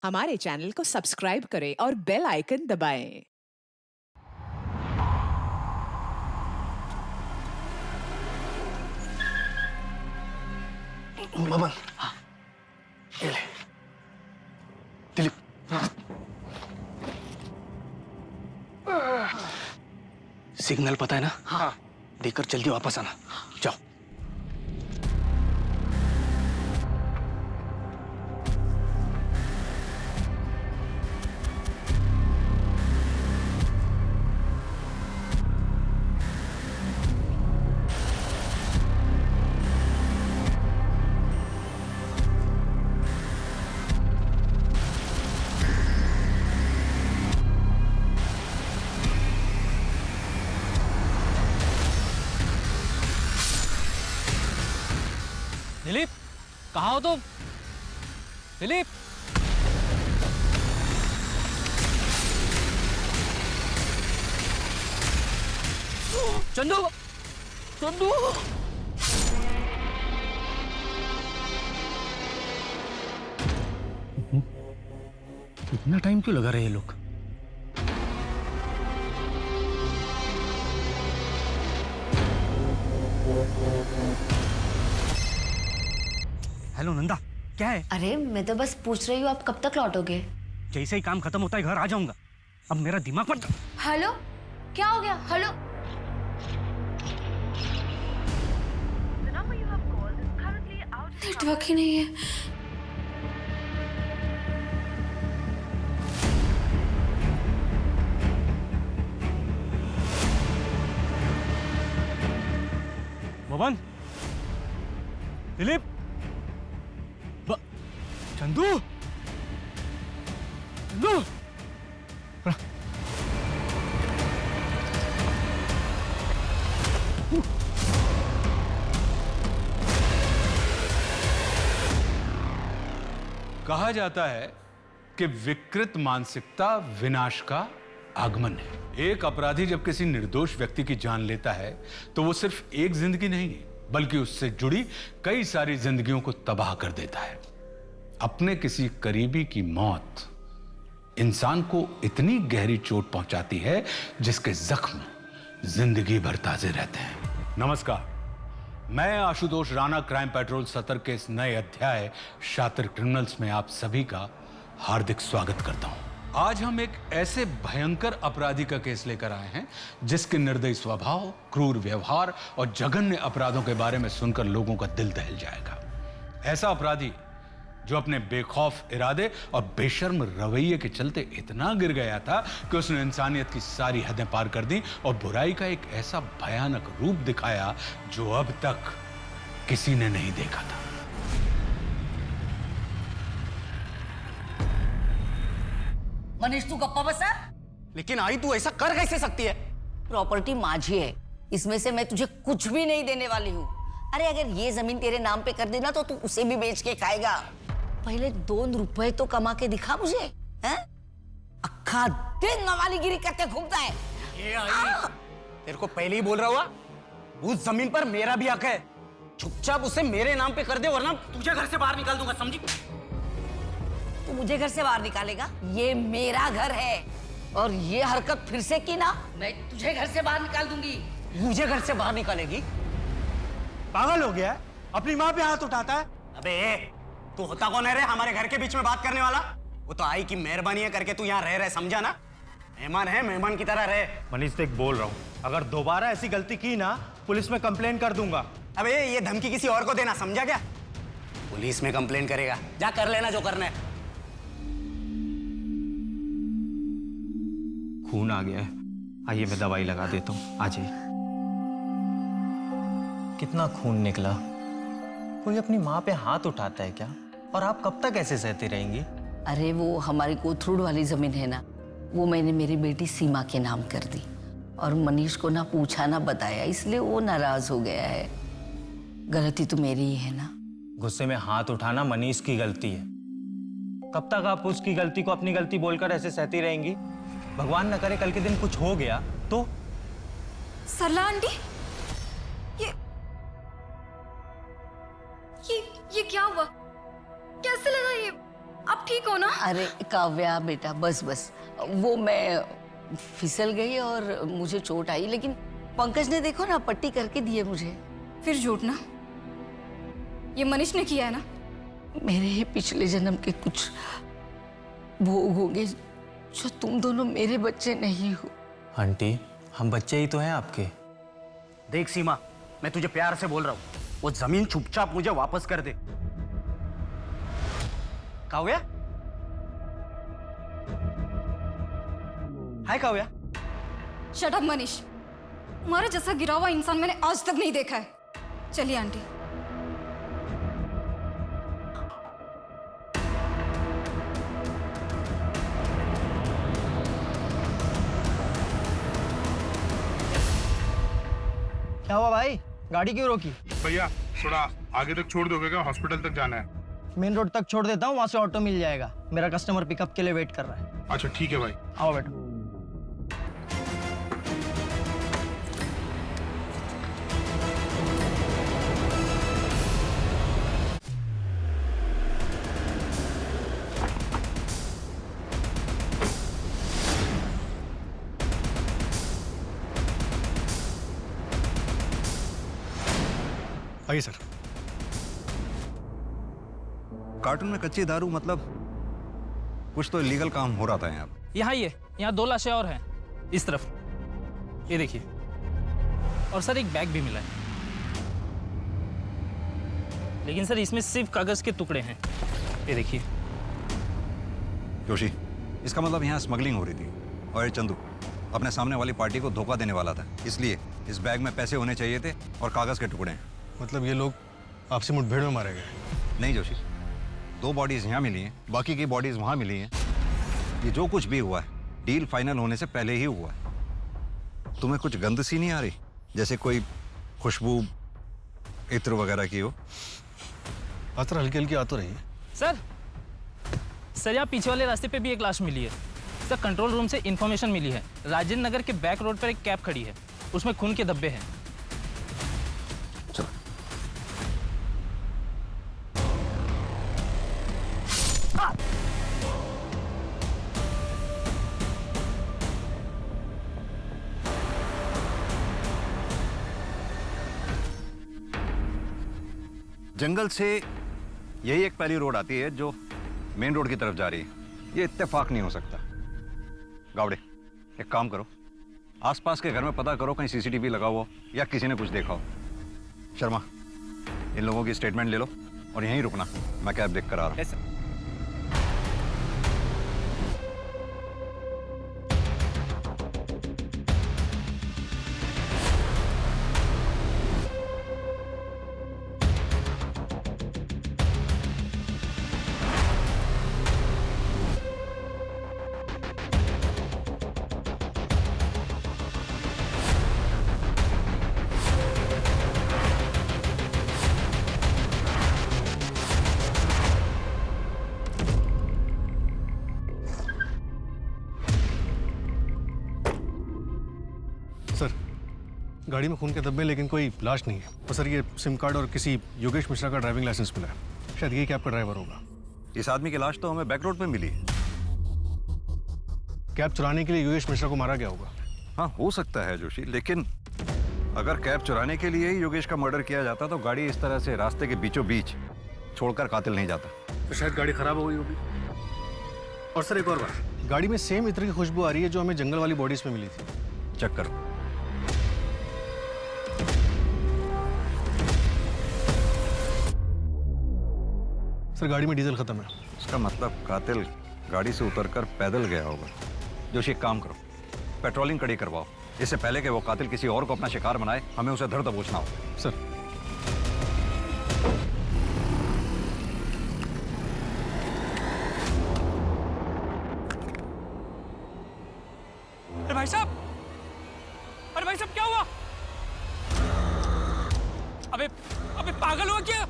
हमारे चैनल को सब्सक्राइब करें और बेल आइकन दबाएं। बबन, ये ले। दिलीप, सिग्नल पता है ना? हाँ। देकर जल्दी वापस आना। जाओ। दिलीप, कहाँ हो तुम? दिलीप, चंदू, चंदू। इतना टाइम क्यों लगा रहे हैं ये लोग? हेलो नंदा, क्या है? अरे मैं तो बस पूछ रही हूँ आप कब तक लौटोगे? जैसे ही काम खत्म होता है घर आ जाऊंगा। अब मेरा दिमाग मत। हेलो, क्या हो गया? हेलो, नेटवर्क ही नहीं है। बबन, दिलीप, चंदू, चंदू। कहा जाता है कि विकृत मानसिकता विनाश का आगमन है। एक अपराधी जब किसी निर्दोष व्यक्ति की जान लेता है तो वो सिर्फ एक जिंदगी नहीं बल्कि उससे जुड़ी कई सारी जिंदगियों को तबाह कर देता है। अपने किसी करीबी की मौत इंसान को इतनी गहरी चोट पहुंचाती है जिसके जख्म जिंदगी भर ताजे रहते हैं। नमस्कार, मैं आशुतोष राणा क्राइम पेट्रोल सतर के इस नए अध्याय शातिर क्रिमिनल्स में आप सभी का हार्दिक स्वागत करता हूं। आज हम एक ऐसे भयंकर अपराधी का केस लेकर आए हैं जिसके निर्दयी स्वभाव, क्रूर व्यवहार और जघन्य अपराधों के बारे में सुनकर लोगों का दिल दहल जाएगा। ऐसा अपराधी जो अपने बेखौफ इरादे और बेशर्म रवैये के चलते इतना गिर गया था कि उसने इंसानियत की सारी हदें पार कर दी और बुराई का एक ऐसा भयानक रूप दिखाया जो अब तक किसी ने नहीं देखा था। मनीष, तू गप्पा बसा। लेकिन आई तू ऐसा कर कैसे सकती है? प्रॉपर्टी माझी है, इसमें से मैं तुझे कुछ भी नहीं देने वाली हूँ। अरे अगर ये जमीन तेरे नाम पे कर देना तो तू उसे भी बेच के खाएगा। पहले 2 रुपए तो कमा के दिखा मुझे, हैं? अक्खा दिन मवालीगिरी करते घूमता है। तेरे को पहले ही बोल रहा हुआ, उस जमीन पर मेरा भी हक है। चुपचाप उसे मेरे नाम पे कर दे वरना तुझे घर से बाहर निकाल दूंगा, समझी? तू मुझे घर से बाहर निकालेगा? ये मेरा घर है और ये हरकत फिर से की ना, मैं तुझे घर से बाहर निकाल दूंगी। मुझे घर से बाहर निकालेगी? पागल हो गया है? अपनी माँ पे हाथ उठाता है। अबे तू होता कौन है रे हमारे घर के बीच में बात करने वाला? वो तो आई की मेहरबानी है करके तू यहाँ रह रहे, समझा ना? मेहमान है, मेहमान की तरह रहे। मनीष देख, बोल रहा हूँ, अगर दोबारा ऐसी गलती की ना पुलिस में कंप्लेन कर दूंगा। अबे ये धमकी किसी और को देना, समझा क्या? पुलिस में कंप्लेन करेगा? जा कर लेना जो करना है। खून आ गया है, आइए मैं दवाई लगा देता हूँ, आ जाइए। कितना खून निकला। कोई अपनी माँ पे हाथ उठाता है क्या? और आप कब तक ऐसे सहती रहेंगी? अरे वो हमारी कोथरूड वाली जमीन है ना, वो मैंने मेरी बेटी सीमा के नाम कर दी और मनीष को ना पूछा ना बताया, इसलिए वो नाराज हो गया है। गलती तो मेरी ही है ना। गुस्से में हाथ उठाना मनीष की गलती है। कब तक आप उसकी गलती को अपनी गलती बोलकर ऐसे सहती रहेंगी? भगवान न करे कल के दिन कुछ हो गया तो? सरला आंटी, ये क्या हुआ? कैसे लगा ये? आप ठीक ठीक हो ना? अरे काव्या बेटा, बस बस, वो मैं फिसल गई और मुझे चोट आई, लेकिन पंकज ने देखो ना पट्टी करके दी है मुझे। फिर झूठ ना, ये मनीष ने किया है ना? मेरे ही पिछले जन्म के कुछ भोग होंगे जो तुम दोनों मेरे बच्चे नहीं हो। आंटी, हम बच्चे ही तो हैं आपके। देख सीमा, मैं तुझे प्यार से बोल रहा हूं, वो जमीन चुपचाप मुझे वापस कर दे। काव्या, हाय काव्या। शट अप मनीष, तुम्हारे जैसा गिरा हुआ इंसान मैंने आज तक नहीं देखा है। चलिए आंटी। क्या हुआ भाई, गाड़ी क्यों रोकी? भैया थोड़ा आगे तक छोड़ दोगे क्या? हॉस्पिटल तक जाना है। मेन रोड तक छोड़ देता हूँ, वहां से ऑटो मिल जाएगा। मेरा कस्टमर पिकअप के लिए वेट कर रहा है। अच्छा ठीक है भाई। आओ बैठो। आइए सर। कार्टून में कच्ची दारू मतलब कुछ तो इलीगल काम हो रहा था यहाँ पे। यहाँ ये, यहाँ 2 लाशें और हैं इस तरफ, ये देखिए। और सर एक बैग भी मिला है, लेकिन सर इसमें सिर्फ कागज के टुकड़े हैं, ये देखिए। जोशी, इसका मतलब यहाँ स्मगलिंग हो रही थी और ये चंदू अपने सामने वाली पार्टी को धोखा देने वाला था, इसलिए इस बैग में पैसे होने चाहिए थे और कागज के टुकड़े। मतलब ये लोग आपसी मुठभेड़ में मारे गए? नहीं जोशी, 2 बॉडीज यहाँ मिली हैं, बाकी की बॉडीज वहाँ मिली हैं। ये जो कुछ भी हुआ है डील फाइनल होने से पहले ही हुआ है। तुम्हें कुछ गंद सी नहीं आ रही, जैसे कोई खुशबू इत्र वगैरह की हो? अतर हल्की हल्की आ तो रही है। सर यहाँ पीछे वाले रास्ते पे भी एक लाश मिली है। सर कंट्रोल रूम से इंफॉर्मेशन मिली है, राजेंद्र नगर के बैक रोड पर एक कैब खड़ी है, उसमें खून के धब्बे हैं। चलो। जंगल से यही एक पहली रोड आती है जो मेन रोड की तरफ जा रही है। ये इत्तेफाक नहीं हो सकता। गावड़े, एक काम करो, आसपास के घर में पता करो कहीं सीसीटीवी लगा हुआ या किसी ने कुछ देखा हो। शर्मा, इन लोगों की स्टेटमेंट ले लो और यहीं रुकना, मैं कैब देख कर आ रहा हूं। सर, गाड़ी में खून के धब्बे लेकिन कोई लाश नहीं है। और सर ये सिम कार्ड और किसी योगेश मिश्रा का ड्राइविंग लाइसेंस मिला है, शायद ये कैब का ड्राइवर होगा। इस आदमी की लाश तो हमें बैक रोड पे मिली है। कैब चुराने के लिए योगेश मिश्रा को मारा गया होगा। हाँ हो सकता है जोशी, लेकिन अगर कैब चुराने के लिए ही योगेश का मर्डर किया जाता तो गाड़ी इस तरह से रास्ते के बीचों बीच छोड़कर कातिल नहीं जाता। तो शायद गाड़ी खराब हो गई होगी। और सर एक और बात, गाड़ी में सेम इत्र की खुशबू आ रही है जो हमें जंगल वाली बॉडीज में मिली थी। चेक करो। सर गाड़ी में डीजल खत्म है। इसका मतलब कातिल गाड़ी से उतरकर पैदल गया होगा। जोशी एक काम करो, पेट्रोलिंग कड़ी करवाओ, इससे पहले कि वो कातिल किसी और को अपना शिकार बनाए, हमें उसे धर दबोचना होगा। सर अरे भाई साहब, अरे भाई साहब क्या हुआ? अबे अबे पागल हुआ क्या?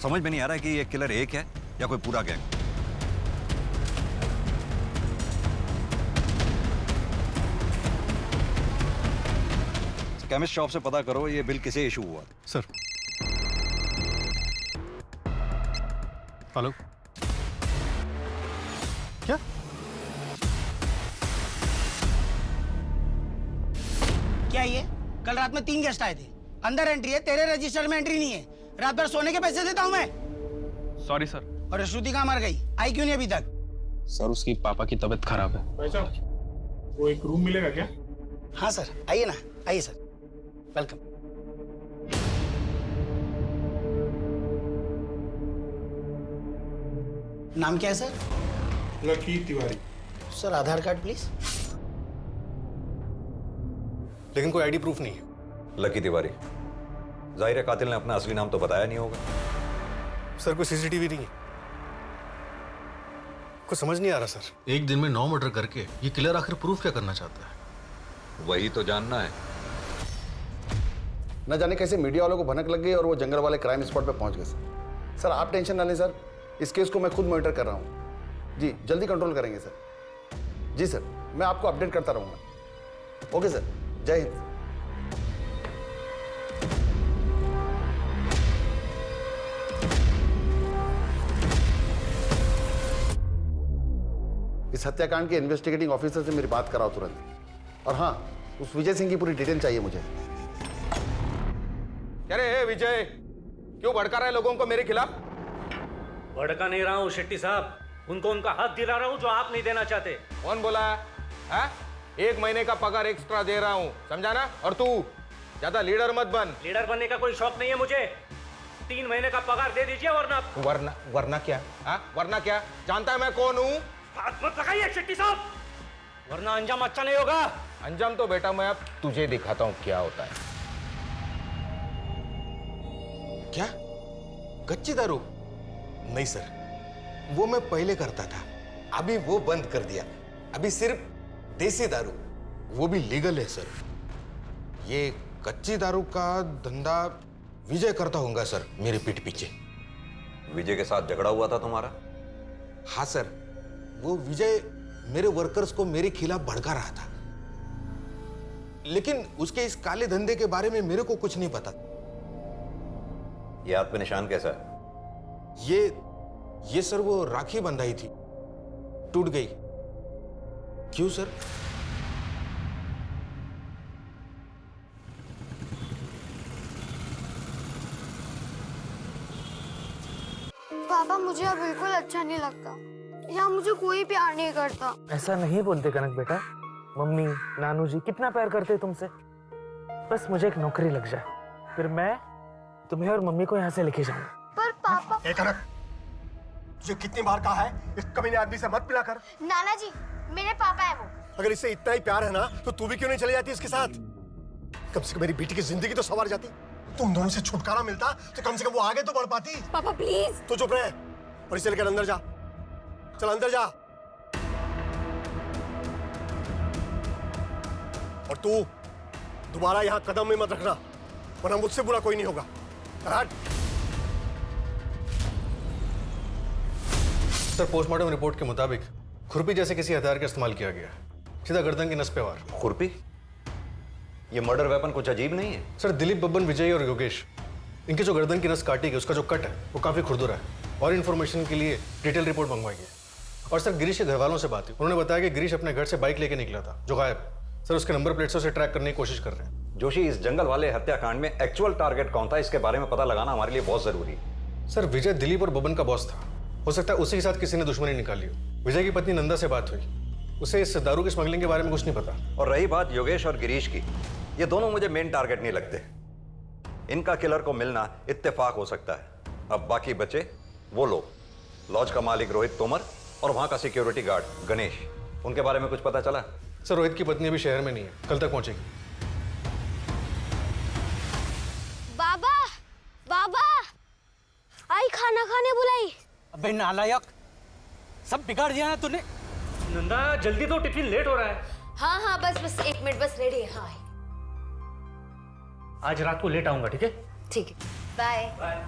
समझ में नहीं आ रहा है कि ये किलर एक है या कोई पूरा गैंग। केमिस्ट शॉप से पता करो ये बिल किसे इशू हुआ। सर। हेलो। क्या? क्या ये? कल रात में 3 गेस्ट आए थे। अंदर एंट्री है, तेरे रजिस्टर में एंट्री नहीं है। रात भर सोने के पैसे देता हूँ मैं। Sorry sir. और श्रुति कहाँ मर गई? आई क्यों नहीं अभी तक? सर उसकी पापा की तबीयत खराब है। भाई साहब वो एक रूम मिलेगा क्या? हाँ सर, आइए ना, आइए सर, वेलकम। नाम क्या है sir? Lucky Tiwari. Sir Aadhaar card please. लेकिन कोई आईडी प्रूफ नहीं है। लकी तिवारी, जाहिर है कातिल ने अपना असली नाम तो बताया नहीं होगा। सर कोई सीसीटीवी नहीं है। कुछ समझ नहीं आ रहा सर। एक दिन में 9 मर्डर करके ये किलर आखिर प्रूफ क्या करना चाहता है? वही तो जानना है। न जाने कैसे मीडिया वालों को भनक लग गई और वो जंगल वाले क्राइम स्पॉट पे पहुंच गए सर। आप टेंशन ना लें सर, इस केस को मैं खुद मॉनिटर कर रहा हूँ जी। जल्दी कंट्रोल करेंगे सर। जी सर, मैं आपको अपडेट करता रहूँगा। ओके सर, जय हिंद। इस हत्याकांड के इन्वेस्टिगेटिंग ऑफिसर से मेरी बात कराओ तुरंत। और हाँ, उस विजय सिंह की पूरी डिटेल चाहिए मुझे। अरे विजय, क्यों भड़का रहे लोगों को मेरे खिलाफ? भड़का नहीं रहा हूँ शेट्टी साहब, उनको उनका हक दिला रहा हूँ जो आप नहीं देना चाहते। कौन बोला है? 1 महीने का पगार एक्स्ट्रा दे रहा हूँ, समझा ना? और तू ज्यादा लीडर मत बन। लीडर बनने का कोई शौक नहीं है मुझे। 3 महीने का पगार दे दीजिए वरना क्या? वरना क्या? जानता है मैं कौन हूँ? हाथ मत लगाइए शेट्टी साहब, वरना अंजाम अच्छा नहीं होगा। अंजाम तो बेटा मैं अब तुझे दिखाता हूँ क्या होता है। क्या? कच्ची दारू? नहीं सर, वो मैं पहले करता था, अभी वो बंद कर दिया। अभी सिर्फ देसी दारू, वो भी लीगल है सर। ये कच्ची दारू का धंधा विजय करता होगा सर, मेरे पीठ पीछे। विजय के साथ झगड़ा हुआ था तुम्हारा? हाँ सर, वो विजय मेरे वर्कर्स को मेरे खिलाफ भड़का रहा था, लेकिन उसके इस काले धंधे के बारे में मेरे को कुछ नहीं पता। ये हाथ पे निशान कैसा है? ये सर वो राखी बंधाई थी, टूट गई। क्यों सर? पापा मुझे अब बिल्कुल अच्छा नहीं लगता, यहाँ मुझे कोई प्यार नहीं करता। ऐसा नहीं बोलते कनक बेटा, मम्मी नानू जी कितना प्यार करते हैं तुमसे। बस मुझे एक नौकरी लग जाए, फिर मैं तुम्हें और मम्मी को यहाँ से लेके जाऊंगा। पर पापा। कनक, तुझे कितनी बार कहा है इस कमीने आदमी से मत मिला कर। नाना जी, मेरे पापा है वो। अगर इससे इतना ही प्यार है ना, तो तू भी क्यों नहीं चली जाती इसके साथ? कम से कम मेरी बेटी की जिंदगी तो संवर जाती। तुम दोनों से छुटकारा मिलता तो कम से कम वो आगे तो बढ़ पाती। पापा प्लीज। तो चुप रहे और इसे लेकर अंदर जा। चल अंदर जा। और तू दोबारा यहाँ कदम में मत रखना, वरना मुझसे बुरा कोई नहीं होगा। सर, पोस्टमार्टम रिपोर्ट के मुताबिक खुरपी जैसे किसी हथियार का इस्तेमाल किया गया, सीधा गर्दन की नस पे वार। खुरपी? ये मर्डर वेपन कुछ अजीब नहीं है? सर, दिलीप, बब्बन, विजय और योगेश, इनकी जो गर्दन की नस काटी गई उसका जो कट है वो काफी खुरदुरा है। और इन्फॉर्मेशन के लिए डिटेल रिपोर्ट मंगवाई गई। और सर, गिरीश के घर वालों से बात हुई, उन्होंने बताया कि गिरीश अपने घर से बाइक लेके निकला था जो गायब है। सर, उसके नंबर प्लेट से उसे ट्रैक करने की कोशिश कर रहे हैं। जोशी, इस जंगल वाले हत्याकांड में एक्चुअल टारगेट कौन था, इसके बारे में पता लगाना हमारे लिए बहुत जरूरी है। सर, विजय दिलीप और बबन का बॉस था। हो सकता है उसी के साथ किसी ने दुश्मनी निकाली हो। विजय की पत्नी नंदा से बात हुई, उसे इस दारू की स्मगलिंग के बारे में कुछ नहीं पता। और रही बात योगेश और गिरीश की, ये दोनों मुझे मेन टारगेट नहीं लगते। इनका किलर को मिलना इत्तेफाक हो सकता है। अब बाकी बचे वो लोग, लॉज का मालिक रोहित तोमर और वहां का सिक्योरिटी गार्ड गणेश, उनके बारे में कुछ पता चला? सर, रोहित की पत्नी अभी शहर में नहीं है, कल तक पहुंचेगी। बाबा, बाबा, आई खाना खाने बुलाई। अबे नालायक, सब बिगाड़ दिया ना तूने। नंदा जल्दी तो, टिफिन लेट हो रहा है। हाँ हाँ, बस 1 मिनट, बस रेडी है। हाँ आज रात को लेट आऊंगा, ठीक है? ठीक है, बाय बाय।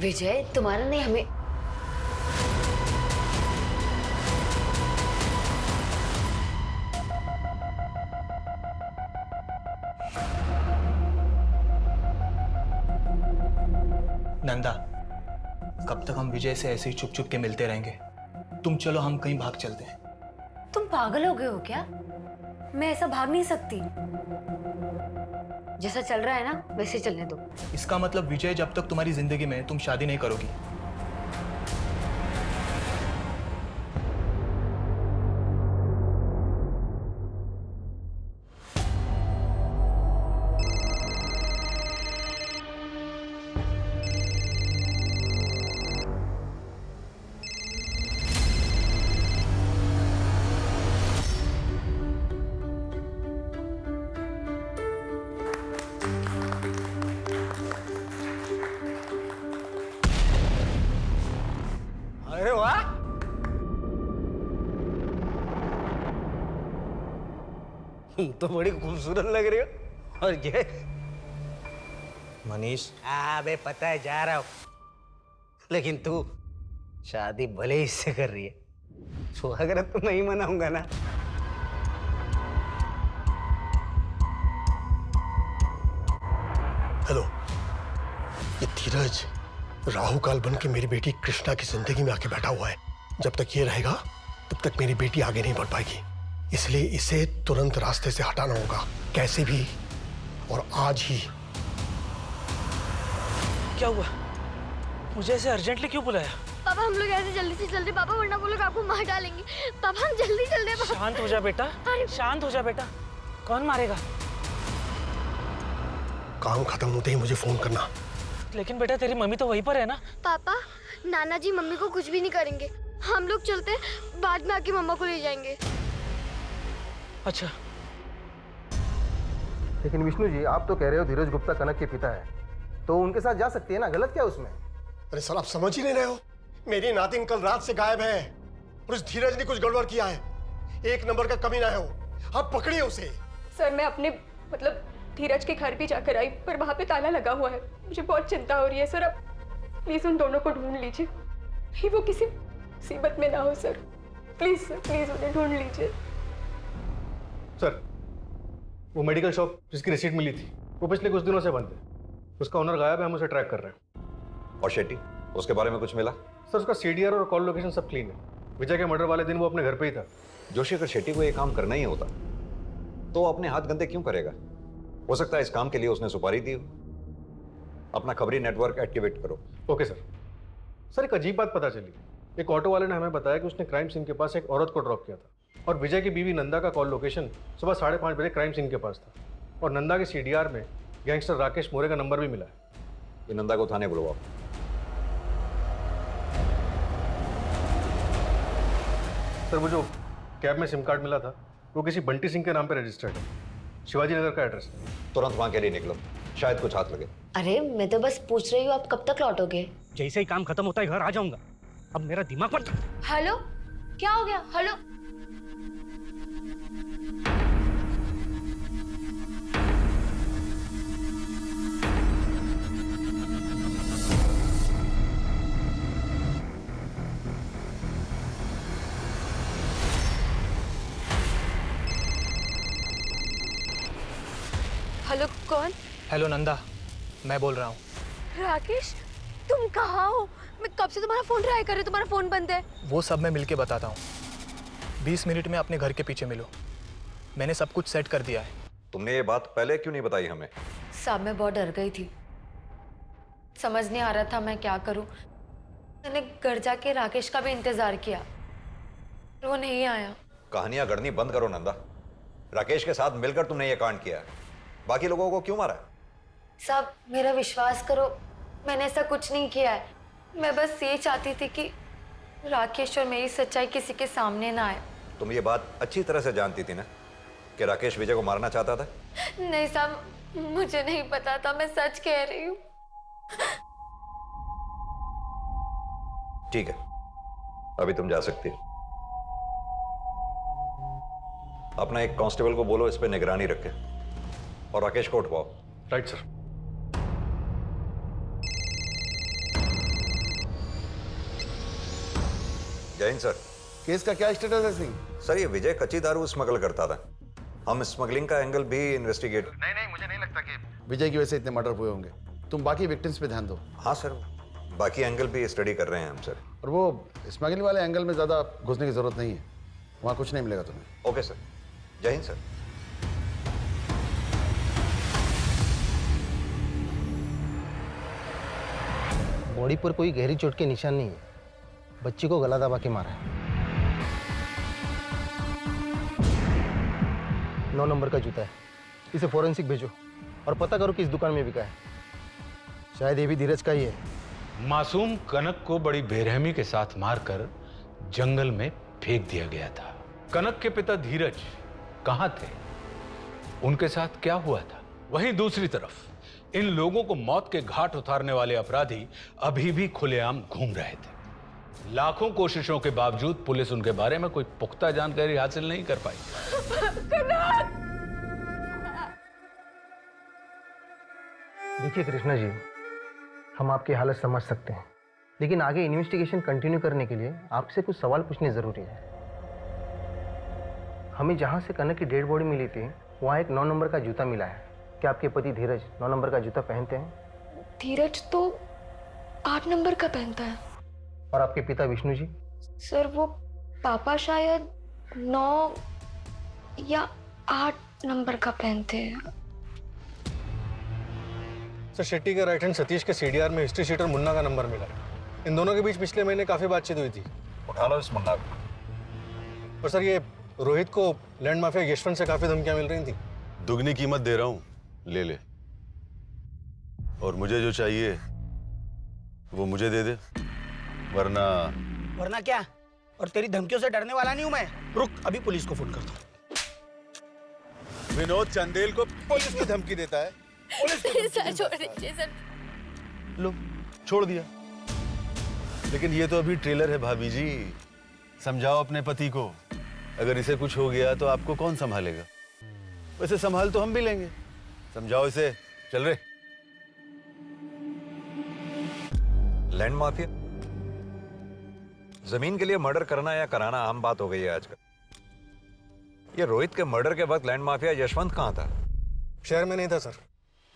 विजय तुम्हारा नहीं हमें नंदा, कब तक हम विजय से ऐसे ही चुप चुप के मिलते रहेंगे? तुम चलो, हम कहीं भाग चलते हैं। तुम पागल हो गए हो क्या? मैं ऐसा भाग नहीं सकती। जैसा चल रहा है ना वैसे चलने दो। इसका मतलब विजय जब तक तुम्हारी जिंदगी में है, तुम शादी नहीं करोगी। अरे वाह, तुम तो बड़ी खूबसूरत लग रही हो। और ये मनीष, अबे पता है जा रहा हूं, लेकिन तू शादी भले ही इससे कर रही है, तो अगर तो नहीं मनाऊंगा ना। हेलो, ये धीरज राहु काल बन के मेरी बेटी कृष्णा की जिंदगी में आके बैठा हुआ है। जब तक ये रहेगा तब तक मेरी बेटी आगे नहीं बढ़ पाएगी, इसलिए इसे तुरंत रास्ते से हटाना होगा, कैसे भी, और आज ही। क्या हुआ? मुझे ऐसे अर्जेंटली क्यों बुलाया? पापा हम लोग ऐसे जल्दी से चलते पापा, वरना वो लोग आपको मार डालेंगे। पापा हम जल्दी चलते पापा। शांत हो जा बेटा, शांत हो जा बेटा। कौन मारेगा? काम खत्म होते ही मुझे फोन करना। लेकिन बेटा तेरी मम्मी तो वहीं पर है ना। पापा नाना जी मम्मी को कुछ भी नहीं करेंगे, हम लोग चलते, बाद में आके मम्मा को ले जाएंगे। अच्छा, लेकिन विष्णु जी आप तो कह रहे हो धीरज गुप्ता कनक के पिता है, तो उनके साथ जा सकती है ना, गलत क्या उसमें? अरे सर आप समझ ही नहीं रहे हो, मेरी नातिन कल रात से गायब है और उस धीरज ने कुछ गड़बड़ किया है। एक नंबर का कमीना है वो, आप पकड़िए उसे। सर मैं अपने मतलब धीरज के घर भी जाकर आई, पर वहां पे ताला लगा हुआ है। मुझे बहुत चिंता हो रही है सर, आप प्लीज उन दोनों को ढूंढ लीजिए, कहीं वो किसी मुसीबत में ना हो सर। प्लीज सर, प्लीज उन्हें ढूंढ लीजिए। सर, वो मेडिकल शॉप जिसकी रिसीट मिली थी वो पिछले कुछ दिनों से बंद है, उसका ओनर गायब है, हम उसे ट्रैक कर रहे हैं। और शेट्टी, उसके बारे में कुछ मिला? सर उसका सीडीआर और कॉल लोकेशन सब क्लीन है। विजय के मर्डर वाले दिन वो अपने घर पे ही था। जोशी, अगर शेट्टी को ये काम करना ही होता तो वो अपने हाथ गंदे क्यों करेगा? हो सकता है इस काम के लिए उसने सुपारी दी हो। अपना खबरी नेटवर्क एक्टिवेट करो। Okay sir. सर एक अजीब बात पता चली, एक ऑटो वाले ने हमें बताया कि उसने क्राइम सीन के पास एक औरत को ड्रॉप किया था और विजय की बीवी नंदा का कॉल लोकेशन सुबह 5:30 बजे क्राइम सीन के पास था और नंदा के सीडीआर में गैंगस्टर राकेश मोरे का नंबर भी मिला है। ये नंदा को थाने बुलवाओ। सर वो जो कैब में सिम कार्ड मिला था वो किसी बंटी सिंह के नाम पे रजिस्टर्ड है, शिवाजी नगर का एड्रेस है। तुरंत वहां के लिए निकलो, शायद कुछ हाथ लगे। अरे मैं तो बस पूछ रही हूँ आप कब तक लौटोगे? जैसे ही काम खत्म होता है घर आ जाऊंगा। अब मेरा दिमाग पर। हेलो, क्या हो गया? हेलो, हेलो कौन? हेलो नंदा, मैं बोल रहा हूँ। राकेश तुम कहाँ हो? मैं कब से तुम्हारा फोन ट्राई कर रही हूँ, तुम्हारा फोन बंद है। वो सब मैं मिलके बताता हूँ। 20 मिनट में अपने घर के पीछे मिलो, मैंने सब कुछ सेट कर दिया है। तुमने ये बात पहले क्यों नहीं बताई हमें? साहब मैं बहुत डर गई थी, समझ नहीं आ रहा था मैं क्या करूँ। मैंने घर जाके राकेश का भी इंतजार किया, वो नहीं आया। कहानियां गढ़नी बंद करो नंदा। राकेश के साथ मिलकर तुमने ये कांड किया है, बाकी लोगों को क्यों मारा? साहब मेरा विश्वास करो, मैंने ऐसा कुछ नहीं किया है। मैं बस ये चाहती थी कि राकेश और मेरी सच्चाई किसी के सामने ना आए। तुम ये बात अच्छी तरह से जानती थी ना कि राकेश विजय को मारना चाहता था? नहीं साहब, मुझे नहीं पता था, मैं सच कह रही हूँ। ठीक है, अभी तुम जा सकती हो। अपना एक कांस्टेबल को बोलो इस पे निगरानी रखे और राकेश को उठवाओ। Right sir. जय हिंद सर। केस का क्या स्टेटस है सिंह? सर ये विजय कच्ची दारू स्मगल करता था। हम स्मगलिंग का एंगल भी इन्वेस्टिगेट। नहीं, मुझे नहीं लगता कि विजय की वजह से इतने मर्डर हुए होंगे। तुम बाकी विक्टिम्स पे ध्यान दो। हाँ सर, बाकी एंगल भी स्टडी कर रहे हैं हम सर। और वो स्मगलिंग वाले एंगल में ज़्यादा घुसने की जरूरत नहीं है, वहाँ कुछ नहीं मिलेगा तुम्हें। ओके सर, जय हिंद सर। बॉडी पर कोई गहरी चोट के निशान नहीं है, बच्ची को गला दबा के मारा है। 9 नंबर का जूता है, इसे फोरेंसिक भेजो और पता करो किस दुकान में बिका है। शायद ये भी धीरज का ही है। मासूम कनक को बड़ी बेरहमी के साथ मारकर जंगल में फेंक दिया गया था। कनक के पिता धीरज कहां थे, उनके साथ क्या हुआ था? वहीं दूसरी तरफ इन लोगों को मौत के घाट उतारने वाले अपराधी अभी भी खुलेआम घूम रहे थे। लाखों कोशिशों के बावजूद पुलिस उनके बारे में कोई पुख्ता जानकारी हासिल नहीं कर पाई। देखिए कृष्णा जी, हम आपकी हालत समझ सकते हैं, लेकिन आगे इन्वेस्टिगेशन कंटिन्यू करने के लिए आपसे कुछ सवाल पूछने जरूरी है। हमें जहां से कनक की डेड बॉडी मिली थी वहां एक 9 नंबर का जूता मिला है। क्या आपके पति धीरज 9 नंबर का जूता पहनते हैं? धीरज तो 8 नंबर का पहनता है। और आपके पिता विष्णु जी? सर वो पापा शायद 9 या 8 नंबर का पहनते हैं। सर शेट्टी के राइट हैंड सतीश के सीडीआर में हिस्ट्री शीटर मुन्ना का नंबर मिला है। इन दोनों के बीच पिछले महीने काफी बातचीत हुई थी। उठा लो इस मुन्ना को। और सर ये रोहित को लैंड माफिया यशवंत से काफी धमकियां मिल रही थी। दुगनी कीमत दे रहा हूं, ले ले। और मुझे जो चाहिए वो मुझे दे दे, वरना क्या? और तेरी धमकियों से डरने वाला नहीं हूं मैं। रुक, अभी पुलिस को फोन करता हूं। विनोद चंदेल को पुलिस की धमकी देता है। सर छोड़ दीजिए सर। लो छोड़ दिया, लेकिन ये तो अभी ट्रेलर है भाभी जी। समझाओ अपने पति को, अगर इसे कुछ हो गया तो आपको कौन संभालेगा? वैसे संभाल तो हम भी लेंगे। समझाओ इसे। चल रे। लैंड माफिया, जमीन के लिए मर्डर करना या कराना आम बात हो गई है आजकल। ये रोहित के मर्डर के वक्त लैंड माफिया यशवंत कहां था? शहर में नहीं था सर।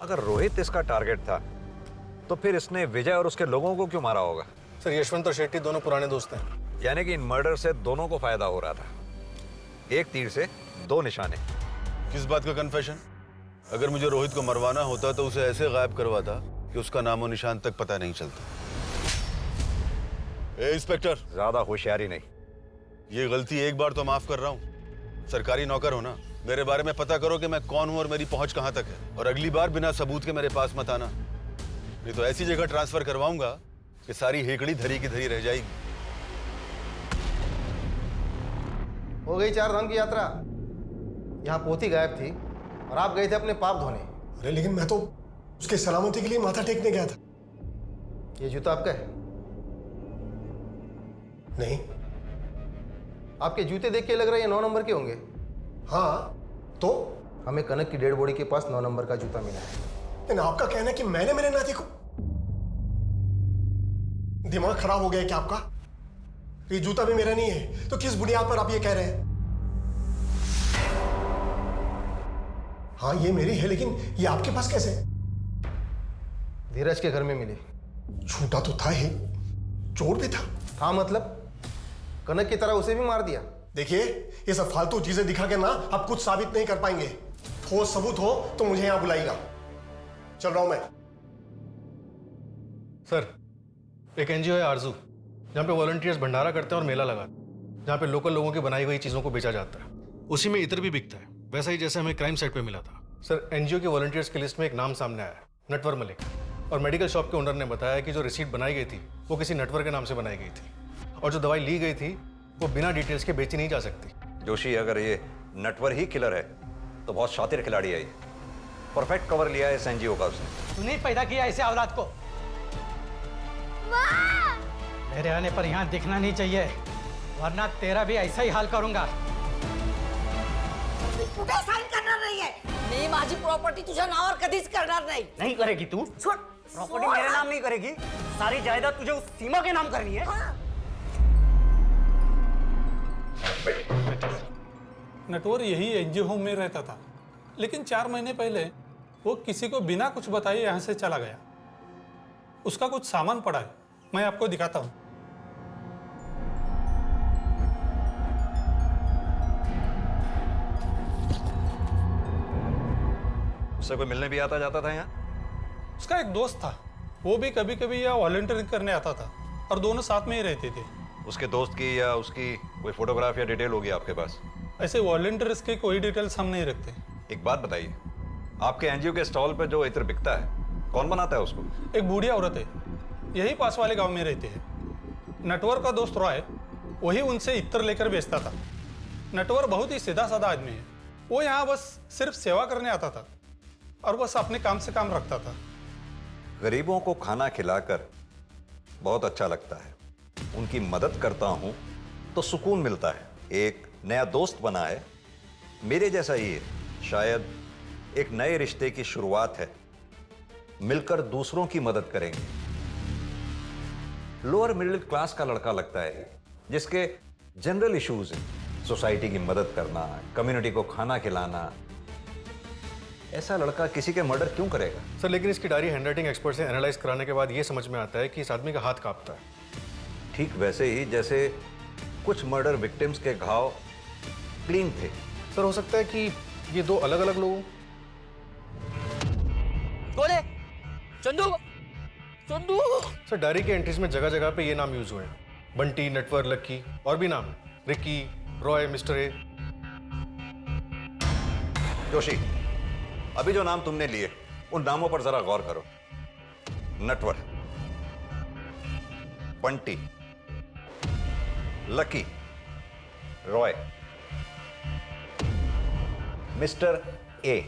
अगर रोहित इसका टारगेट था तो फिर इसने विजय और उसके लोगों को क्यों मारा होगा? सर यशवंत और शेट्टी दोनों पुराने दोस्त हैं। यानी कि इन मर्डर से दोनों को फायदा हो रहा था। एक तीर से 2 निशाने। किस बात का कन्फेशन? अगर मुझे रोहित को मरवाना होता तो उसे ऐसे गायब करवाता कि उसका नामो निशान तक पता नहीं चलता। ए इंस्पेक्टर, ज्यादा होशियारी नहीं। ये गलती एक बार तो माफ कर रहा हूँ। सरकारी नौकर हो ना, मेरे बारे में पता करो कि मैं कौन हूं और मेरी पहुंच कहां तक है। और अगली बार बिना सबूत के मेरे पास मत आना, नहीं तो ऐसी जगह ट्रांसफर करवाऊंगा कि सारी हेकड़ी धरी की धरी रह जाएगी। हो गई 4 धाम की यात्रा। यहाँ पोती गायब थी और आप गए थे अपने पाप धोने। अरे लेकिन मैं तो उसके सलामती के लिए माथा टेकने गया था। ये जूता आपका है? नहीं। आपके जूते देख के लग रहा है ये 9 नंबर के होंगे। हाँ तो? हमें कनक की डेड बॉडी के पास 9 नंबर का जूता मिला है। लेकिन आपका कहना है कि मैंने मेरे नाती को। दिमाग खराब हो गया है क्या आपका? ये जूता भी मेरा नहीं है तो किस बुनियाद पर आप ये कह रहे हैं? हाँ ये मेरी है, लेकिन ये आपके पास कैसे? धीरज के घर में मिली। झूठा तो था ही, चोर भी था। हाँ मतलब कनक की तरह उसे भी मार दिया। देखिए ये सब फालतू चीजें दिखा के ना आप कुछ साबित नहीं कर पाएंगे। ठोस सबूत हो तो मुझे यहां बुलाइएगा। चल रहा हूं मैं। सर एक एनजीओ है आरजू, जहाँ पे वॉलंटियर्स भंडारा करते हैं और मेला लगाते हैं, जहाँ पे लोकल लोगों की बनाई हुई चीजों को बेचा जाता है। उसी में इतर भी बिकता है, वैसा ही जैसे हमें क्राइम साइट पे मिला था। सर एनजीओ के वॉलंटियर्स की लिस्ट में एक नाम सामने आया है, नटवर मलिक। और मेडिकल शॉप के ओनर ने बताया कि जो रिसीट बनाई गई थी वो किसी नटवर के नाम से बनाई गई थी, और जो दवाई ली गई थी वो बिना डिटेल्स के बेची नहीं जा सकती। जोशी, अगर ये नटवर ही किलर है तो बहुत शातिर खिलाड़ी है ये। परफेक्ट कवर लिया है इस एनजीओ का उसने। तूने पैदा किया ऐसे औलाद को। मेरे आने पर यहाँ दिखना नहीं चाहिए, वरना तेरा भी ऐसा ही हाल करूंगा। कुठे साइन करणार नाहीये मी, माझी प्रॉपर्टी तुझ्या नावावर कधीच करणार नाही। नहीं करेगी तू? प्रॉपर्टी मेरे नाम नहीं करेगी, सारी जायदाद तुझे उस सीमा के नाम करनी है। नटवर यही एनजीओ होम में रहता था, लेकिन 4 महीने पहले वो किसी को बिना कुछ बताए यहाँ से चला गया। उसका कुछ सामान पड़ा है, मैं आपको दिखाता हूँ। उससे कोई मिलने भी आता जाता था यहाँ? उसका एक दोस्त था, वो भी कभी कभी यहाँ वॉलंटियरिंग करने आता था और दोनों साथ में ही रहते थे। उसके दोस्त की या उसकी कोई फोटोग्राफ या डिटेल होगी आपके पास? ऐसे वॉलंटियर्स की कोई डिटेल्स हम नहीं रखते। एक बात बताइए, आपके एनजीओ के स्टॉल पे जो इत्र बिकता है, कौन बनाता है उसको? एक बूढ़ी औरत है, यही पास वाले गांव में रहते हैं। नटवर का दोस्त रॉय वही उनसे इत्र लेकर बेचता था। नटवर बहुत ही सीधा साधा आदमी है, वो यहाँ बस सिर्फ सेवा करने आता था और बस अपने काम से काम रखता था। गरीबों को खाना खिलाकर बहुत अच्छा लगता है, उनकी मदद करता हूं तो सुकून मिलता है। एक नया दोस्त बना है, मेरे जैसा ही है, शायद एक नए रिश्ते की शुरुआत है। मिलकर दूसरों की मदद करेंगे। लोअर मिडिल क्लास का लड़का लगता है, जिसके जनरल इश्यूज हैं, सोसाइटी की मदद करना, कम्युनिटी को खाना खिलाना। ऐसा लड़का किसी के मर्डर क्यों करेगा? सर लेकिन इसकी डायरी हैंडराइटिंग एक्सपर्ट से एनालाइज कराने के बाद ये समझ में आता है कि इस आदमी का हाथ कांपता है। ठीक वैसे ही जैसे कुछ मर्डर विक्टिम्स के घाव क्लीन थे। सर हो सकता है कि ये 2 अलग अलग लोग। कौन है? चंदू, चंदू। सर डायरी के एंट्रीज में जगह जगह पे ये नाम यूज हुए हैं, बंटी, नटवर, लक्की, और भी नाम है, Ricky, Roy, mister A. Joshi, अभी जो नाम तुमने लिए उन नामों पर जरा गौर करो। Natwar, Bunty, lucky, Roy, mister A,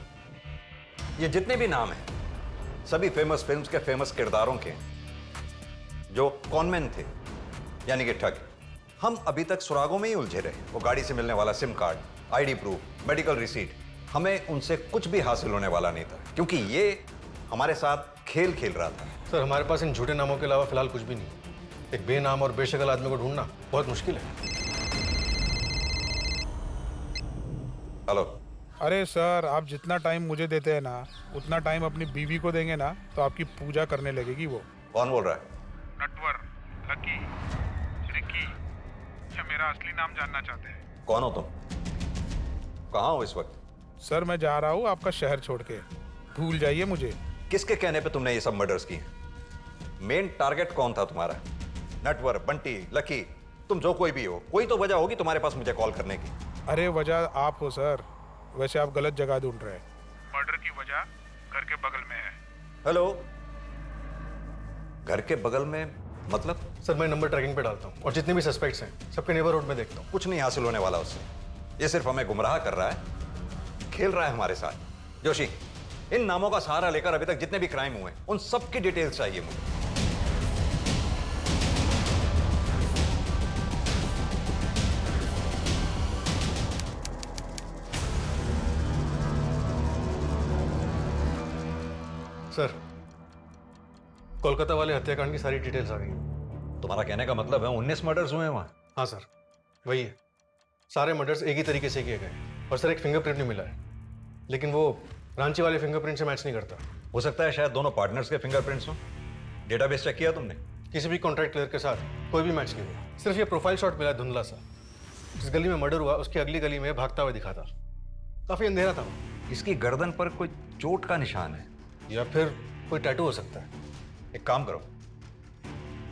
ये जितने भी नाम हैं सभी फेमस फिल्म्स के फेमस किरदारों के जो कॉनमैन थे, यानी कि ठग। हम अभी तक सुरागों में ही उलझे रहे। वो गाड़ी से मिलने वाला SIM card, ID proof, medical receipt, हमें उनसे कुछ भी हासिल होने वाला नहीं था, क्योंकि ये हमारे साथ खेल खेल रहा था। सर हमारे पास इन झूठे नामों के अलावा फिलहाल कुछ भी नहीं। एक बेनाम और बेशक्ल आदमी को ढूंढना बहुत मुश्किल है। हेलो। अरे सर, आप जितना टाइम मुझे देते हैं ना, उतना टाइम अपनी बीवी को देंगे ना तो आपकी पूजा करने लगेगी वो। कौन बोल रहा है? नटवर, लकी, रिकी, या मेरा असली नाम जानना चाहते हैं? कौन हो तुम? कहाँ हो इस वक्त? सर मैं जा रहा हूँ आपका शहर छोड़ के, भूल जाइए मुझे। किसके कहने पे तुमने ये सब मर्डर्स किए? मेन टारगेट कौन था तुम्हारा? नटवर, बंटी, लकी, तुम जो कोई भी हो, कोई तो वजह होगी तुम्हारे पास मुझे कॉल करने की। अरे वजह आप हो सर, वैसे आप गलत जगह ढूंढ रहे हैं। मर्डर की वजह घर के बगल में है। हेलो, घर के बगल में मतलब? सर मैं नंबर ट्रैकिंग पे डालता हूँ और जितने भी सस्पेक्ट्स हैं सबके नेबरहुड में देखता हूँ। कुछ नहीं हासिल होने वाला उससे, ये सिर्फ हमें गुमराह कर रहा है, खेल रहा है हमारे साथ। जोशी, इन नामों का सहारा लेकर अभी तक जितने भी क्राइम हुए उन सब की डिटेल्स चाहिए मुझे। सर कोलकाता वाले हत्याकांड की सारी डिटेल्स आ गई। तुम्हारा कहने का मतलब है 19 मर्डर्स हुए हैं वहां? हाँ सर वही है, सारे मर्डर्स एक ही तरीके से किए गए और सर एक फिंगरप्रिंट भी मिला है, लेकिन वो रांची वाले फिंगरप्रिंट से मैच नहीं करता। हो सकता है शायद दोनों पार्टनर्स के फिंगरप्रिंट्स हो। डेटाबेस चेक किया तुमने? किसी भी कॉन्ट्रैक्ट क्लियर के साथ कोई भी मैच नहीं हुआ, सिर्फ ये प्रोफाइल शॉट मिला धुंधला सा। जिस गली में मर्डर हुआ उसकी अगली गली में भागता हुआ दिखा था, काफी अंधेरा था। इसकी गर्दन पर कोई चोट का निशान है या फिर कोई टैटू हो सकता है। एक काम करो,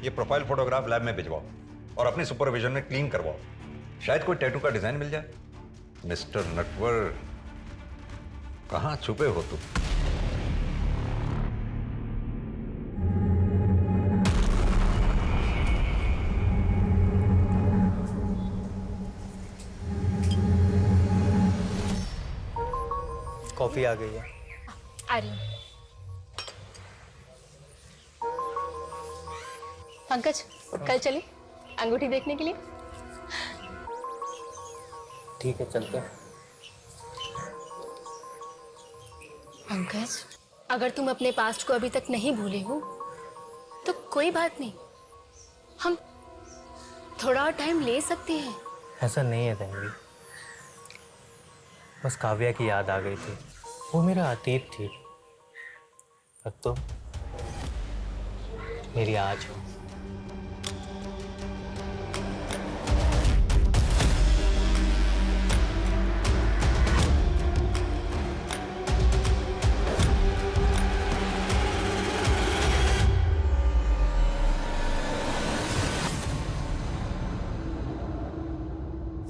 ये प्रोफाइल फोटोग्राफ लैब में भिजवाओ और अपने सुपरविजन में क्लीन करवाओ, शायद कोई टैटू का डिजाइन मिल जाए। मिस्टर नटवर, कहां छुपे हो तुम? कॉफी आ गई है। आ रही हूँ। पंकज, कल चले अंगूठी देखने के लिए? ठीक है, चलते हैं। पंकज, अगर तुम अपने पास्ट को अभी तक नहीं भूले हो तो कोई बात नहीं, हम थोड़ा और टाइम ले सकते हैं। ऐसा नहीं है तन्वी, बस काव्या की याद आ गई थी। वो मेरा अतीत थी, अब तो मेरी आज हो।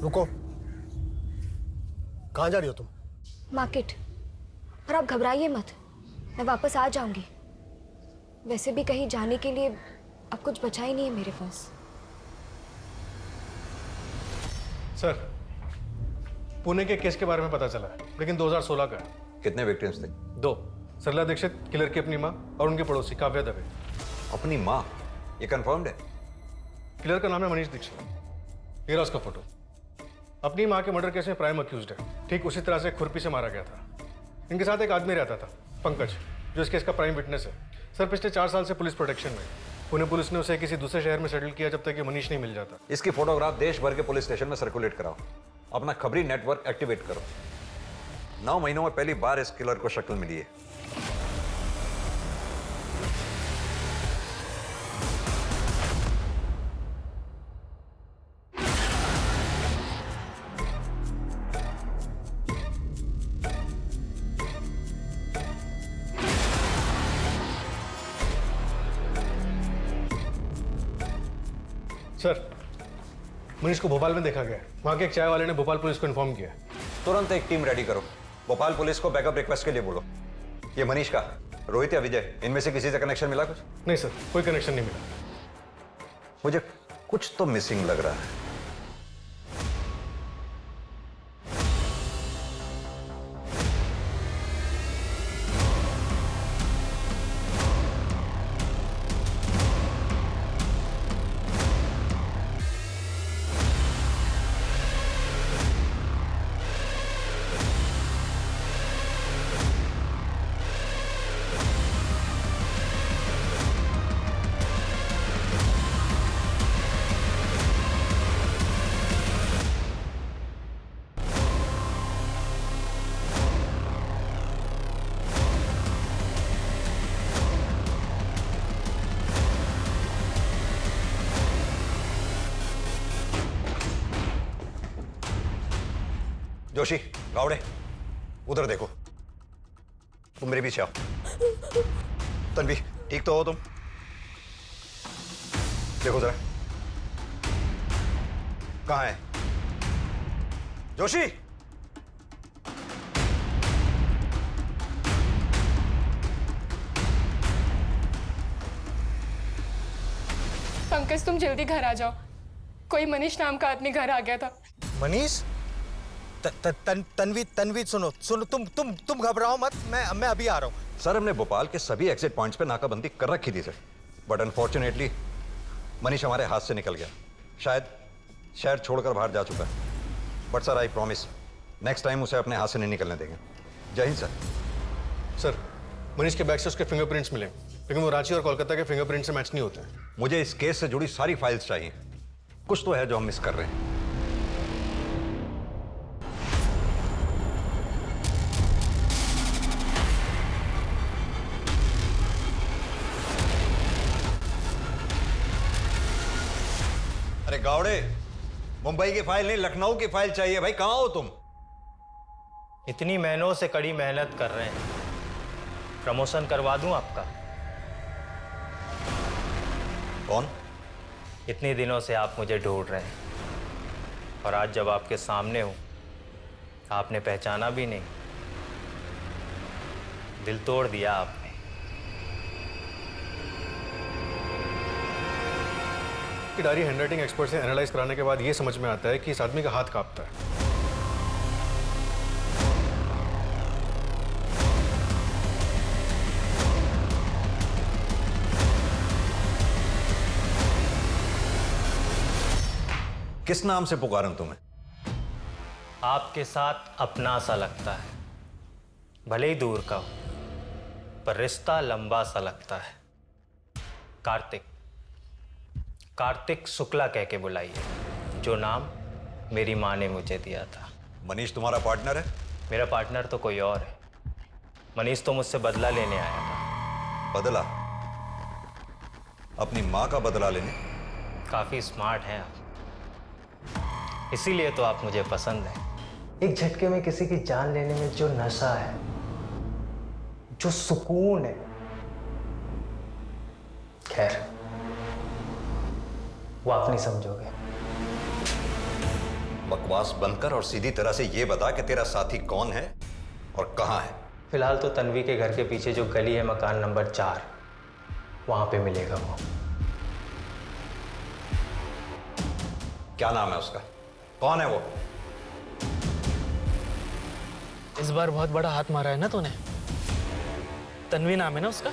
रुको, कहाँ जा रही हो तुम? मार्केट। और आप घबराइए मत, मैं वापस आ जाऊंगी। वैसे भी कहीं जाने के लिए अब कुछ बचा ही नहीं है मेरे पास। सर, पुणे के केस के बारे में पता चला है, लेकिन 2016 का है। कितने विक्टिम्स थे? 2। सरला दीक्षित, किलर की अपनी माँ, और उनके पड़ोसी काव्या दवे। अपनी माँ? ये कंफर्म्ड है? किलर का नाम है मनीष दीक्षित। ये रहा उसका फोटो। अपनी माँ के मर्डर केस में प्राइम अक्यूज्ड है। ठीक उसी तरह से खुरपी से मारा गया था। इनके साथ एक आदमी रहता था, पंकज, जो इस केस का प्राइम विटनेस है। सर, पिछले 4 साल से पुलिस प्रोटेक्शन में। पुणे पुलिस ने उसे किसी दूसरे शहर में सेटल किया जब तक ये मनीष नहीं मिल जाता। इसकी फोटोग्राफ देश भर के पुलिस स्टेशन में सर्कुलेट कराओ, अपना खबरी नेटवर्क एक्टिवेट करो। 9 महीनों में पहली बार इस किलर को शक्ल मिली है। सर, मनीष को भोपाल में देखा गया है। वहाँ के एक चाय वाले ने भोपाल पुलिस को इन्फॉर्म किया है। तुरंत एक टीम रेडी करो, भोपाल पुलिस को बैकअप रिक्वेस्ट के लिए बोलो। ये मनीष का, रोहित या विजय, इनमें से किसी से कनेक्शन मिला कुछ? नहीं सर, कोई कनेक्शन नहीं मिला। मुझे कुछ तो मिसिंग लग रहा है। जोशी, गावड़े, उधर देखो। तुम मेरे पीछे आओ। तन्वी, ठीक तो हो तुम? देखो जरा, कहाँ है जोशी? पंकज, तुम जल्दी घर आ जाओ। कोई मनीष नाम का आदमी घर आ गया था। मनीष? तन्वी सुनो, तुम घबराओ मत, मैं अभी आ रहा हूँ। सर, हमने भोपाल के सभी एग्जिट पॉइंट्स पे नाकाबंदी कर रखी थी सर, बट अनफॉर्चुनेटली मनीष हमारे हाथ से निकल गया। शायद शहर छोड़कर बाहर जा चुका है। But sir, I promise, next time उसे अपने हाथ से नहीं निकलने देंगे। जय हिंद सर। सर, मनीष के बैग से उसके फिंगरप्रिंट्स मिले, लेकिन वो रांची और कोलकाता के फिंगरप्रिंट से मैच नहीं होते हैं। मुझे इस केस से जुड़ी सारी फाइल्स चाहिए। कुछ तो है जो हम मिस कर रहे हैं। अरे गावड़े, मुंबई की फाइल नहीं, लखनऊ की फाइल चाहिए भाई। कहां हो तुम? इतनी महीनों से कड़ी मेहनत कर रहे हैं, प्रमोशन करवा दूं आपका? कौन? इतने दिनों से आप मुझे ढूंढ रहे हैं, और आज जब आपके सामने हूं, आपने पहचाना भी नहीं। दिल तोड़ दिया आपने। की डायरी हैंडराइटिंग एक्सपर्ट से एनालाइज कराने के बाद ये समझ में आता है कि इस आदमी का हाथ कांपता है। किस नाम से पुकारूं तुम्हें? आपके साथ अपना सा लगता है, भले ही दूर का हो, पर रिश्ता लंबा सा लगता है। कार्तिक, कार्तिक शुक्ला कह के बुलाइए। जो नाम मेरी माँ ने मुझे दिया था। मनीष तुम्हारा पार्टनर है? मेरा पार्टनर तो कोई और है। मनीष तो मुझसे बदला लेने आया था। बदला? अपनी माँ का बदला लेने? काफी स्मार्ट हैं आप, इसीलिए तो आप मुझे पसंद हैं। एक झटके में किसी की जान लेने में जो नशा है, जो सुकून है, खैर वो आप नहीं समझोगे। बकवास बंद कर और सीधी तरह से ये बता कि तेरा साथी कौन है और कहाँ है। फिलहाल तो तन्वी के घर के पीछे जो गली है, मकान नंबर 4, वहां पे मिलेगा वो। क्या नाम है उसका? कौन है वो? इस बार बहुत बड़ा हाथ मारा है ना तूने। तन्वी नाम है ना उसका?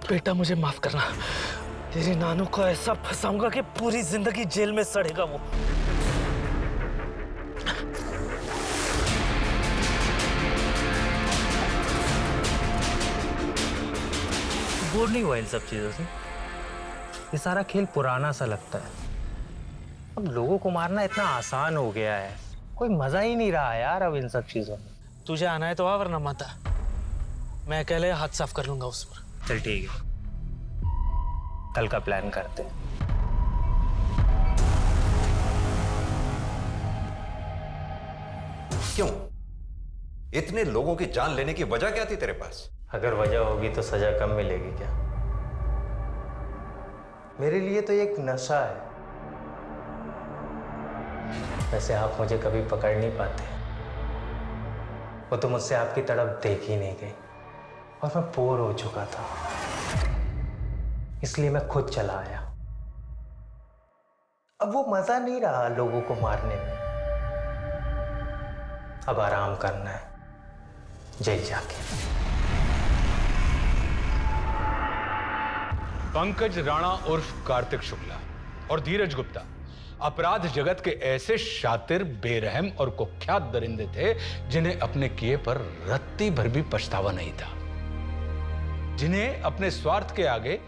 बेटा मुझे माफ करना, तेरी नानू को ऐसा फंसाऊंगा कि पूरी जिंदगी जेल में सड़ेगा वो। बोर नहीं हुआ इन सब चीजों से? ये सारा खेल पुराना सा लगता है। अब लोगों को मारना इतना आसान हो गया है, कोई मजा ही नहीं रहा यार अब इन सब चीजों में। तुझे आना है तो आ, वरना मत आ। मैं अकेले हाथ साफ कर लूंगा उस पर। चल ठीक है, कल का प्लान करते हैं। क्यों? इतने लोगों की जान लेने की वजह क्या थी तेरे पास? अगर वजह होगी तो सजा कम मिलेगी क्या? मेरे लिए तो एक नशा है। वैसे आप मुझे कभी पकड़ नहीं पाते, वो तो मुझसे आपकी तड़प देख ही नहीं गई और मैं बोर हो चुका था, इसलिए मैं खुद चला आया। अब वो मजा नहीं रहा लोगों को मारने में, अब आराम करना है जेल जाके। पंकज राणा उर्फ कार्तिक शुक्ला और धीरज गुप्ता अपराध जगत के ऐसे शातिर, बेरहम और कुख्यात दरिंदे थे जिन्हें अपने किए पर रत्ती भर भी पछतावा नहीं था, जिन्हें अपने स्वार्थ के आगे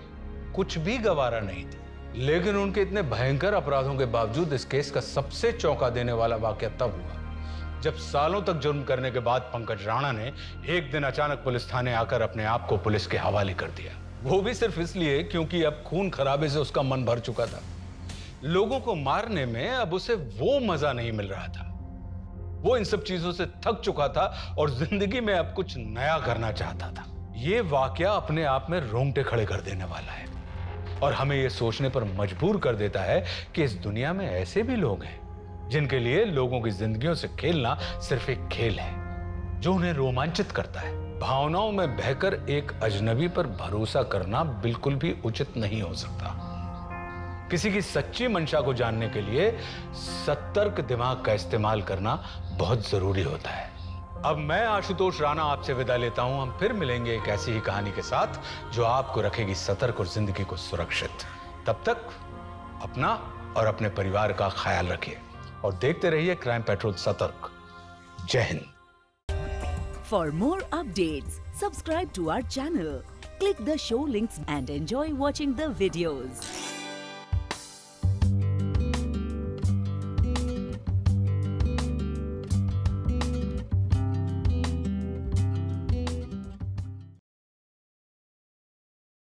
कुछ भी गवारा नहीं थी। लेकिन उनके इतने भयंकर अपराधों के बावजूद इस केस का सबसे चौंका देने वाला वाकया तब हुआ जब सालों तक जुर्म करने के बाद पंकज राणा ने एक दिन अचानक पुलिस थाने आकर अपने आप को पुलिस के हवाले कर दिया। वो भी सिर्फ इसलिए क्योंकि अब खून खराबे से उसका मन भर चुका था। लोगों को मारने में अब उसे वो मजा नहीं मिल रहा था। वो इन सब चीजों से थक चुका था और जिंदगी में अब कुछ नया करना चाहता था। ये वाकया अपने आप में रोंगटे खड़े कर देने वाला है और हमें यह सोचने पर मजबूर कर देता है कि इस दुनिया में ऐसे भी लोग हैं जिनके लिए लोगों की जिंदगियों से खेलना सिर्फ एक खेल है जो उन्हें रोमांचित करता है। भावनाओं में बहकर एक अजनबी पर भरोसा करना बिल्कुल भी उचित नहीं हो सकता। किसी की सच्ची मंशा को जानने के लिए सतर्क दिमाग का इस्तेमाल करना बहुत जरूरी होता है। अब मैं आशुतोष राणा आपसे विदा लेता हूं। हम फिर मिलेंगे एक ऐसी ही कहानी के साथ जो आपको रखेगी सतर्क और जिंदगी को सुरक्षित। तब तक अपना और अपने परिवार का ख्याल रखिए और देखते रहिए क्राइम पेट्रोल सतर्क। जय Hind. For more updates, subscribe to our channel, click the show links and enjoy watching the videos.